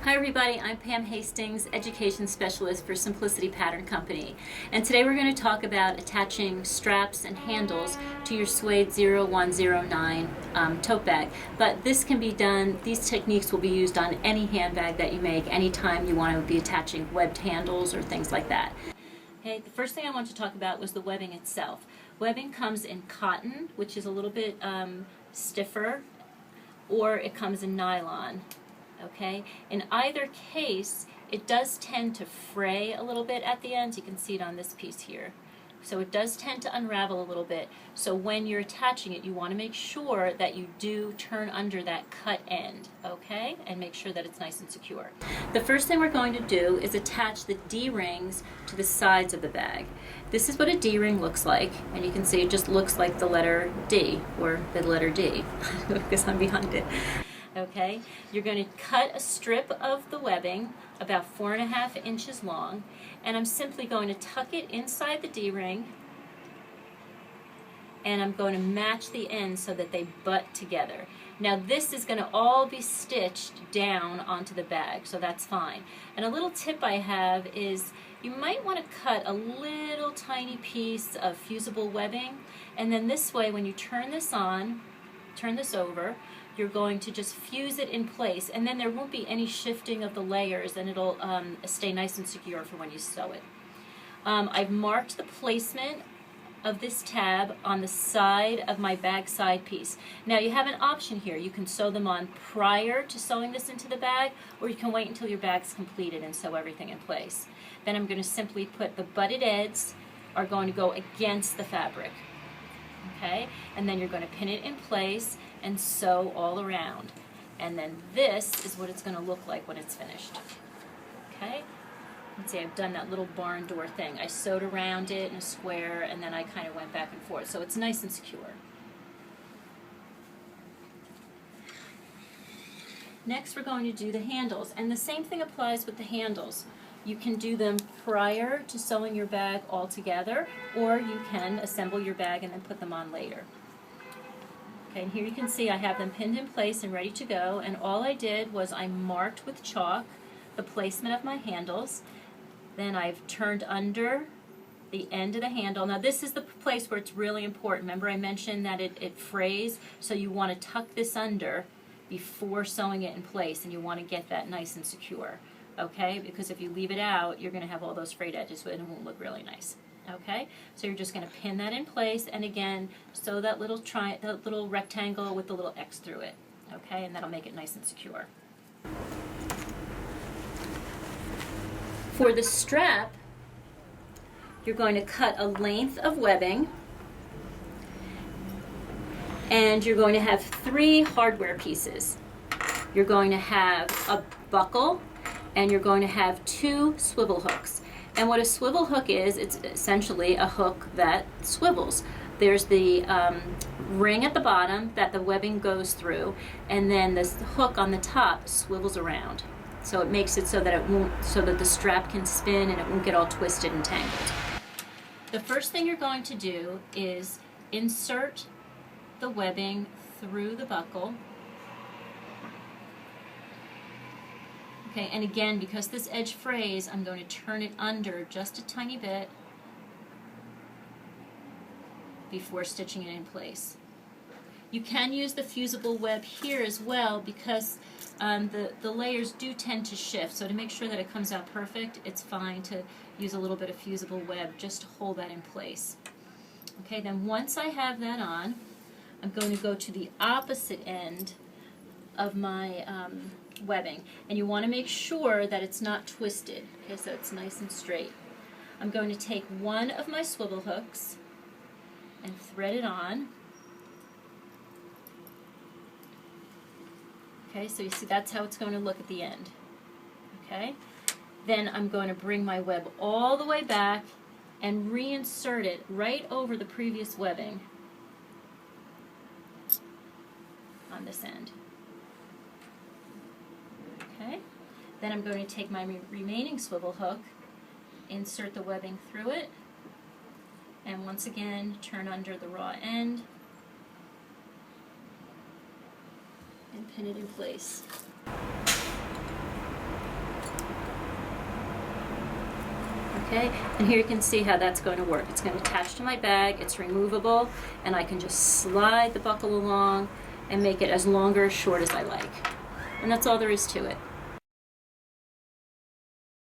Hi everybody, I'm Pam Hastings, Education Specialist for Simplicity Pattern Company. And today we're going to talk about attaching straps and handles to your Suede 0109 tote bag. But this can be done, these techniques will be used on any handbag that you make anytime you want to be attaching webbed handles or things like that. Okay, the first thing I want to talk about was the webbing itself. Webbing comes in cotton, which is a little bit stiffer, or it comes in nylon. Okay, in either case, it does tend to fray a little bit at the ends. You can see it on this piece here. So it does tend to unravel a little bit. So when you're attaching it, you want to make sure that you do turn under that cut end, okay? And make sure that it's nice and secure. The first thing we're going to do is attach the D-rings to the sides of the bag. This is what a D-ring looks like, and you can see it just looks like the letter D, or the letter D, because I'm behind it. Okay, you're going to cut a strip of the webbing about 4.5 inches long, and I'm simply going to tuck it inside the D-ring, and I'm going to match the ends so that they butt together. Now this is going to all be stitched down onto the bag, so that's fine. And a little tip I have is you might want to cut a little tiny piece of fusible webbing, and then this way when you turn this on, turn this over, you're going to just fuse it in place, and then there won't be any shifting of the layers, and it'll stay nice and secure for when you sew it. I've marked the placement of this tab on the side of my bag side piece. Now you have an option here. You can sew them on prior to sewing this into the bag, or you can wait until your bag's completed and sew everything in place. Then I'm going to simply put the butted ends are going to go against the fabric. Okay, and then you're going to pin it in place and sew all around. And then this is what it's going to look like when it's finished. Okay, let's see, I've done that little barn door thing. I sewed around it in a square, and then I kind of went back and forth, so it's nice and secure. Next we're going to do the handles, and the same thing applies with the handles. You can do them prior to sewing your bag all together, or you can assemble your bag and then put them on later. Okay, and here you can see I have them pinned in place and ready to go, and all I did was I marked with chalk the placement of my handles. Then I've turned under the end of the handle. Now this is the place where it's really important. Remember I mentioned that it frays, so you want to tuck this under before sewing it in place, and you want to get that nice and secure. Okay, because if you leave it out, you're going to have all those frayed edges and it won't look really nice. Okay, so you're just going to pin that in place, and again, sew that little rectangle with the little X through it. Okay, and that'll make it nice and secure. For the strap, you're going to cut a length of webbing, and you're going to have 3 hardware pieces. You're going to have a buckle, and you're going to have 2 swivel hooks. And what a swivel hook is, it's essentially a hook that swivels. There's the ring at the bottom that the webbing goes through, and then this hook on the top swivels around. So it makes it so that the strap can spin and it won't get all twisted and tangled. The first thing you're going to do is insert the webbing through the buckle. Okay, and again, because this edge frays, I'm going to turn it under just a tiny bit before stitching it in place. You can use the fusible web here as well, because the layers do tend to shift, so to make sure that it comes out perfect, it's fine to use a little bit of fusible web just to hold that in place. Okay, then once I have that on, I'm going to go to the opposite end of my webbing, and you want to make sure that it's not twisted, okay, so it's nice and straight. I'm going to take one of my swivel hooks and thread it on. Okay, so you see that's how it's going to look at the end. Okay, then I'm going to bring my web all the way back and reinsert it right over the previous webbing on this end. Okay, then I'm going to take my remaining swivel hook, insert the webbing through it, and once again turn under the raw end and pin it in place. Okay, and here you can see how that's going to work. It's going to attach to my bag, it's removable, and I can just slide the buckle along and make it as long or as short as I like. And that's all there is to it.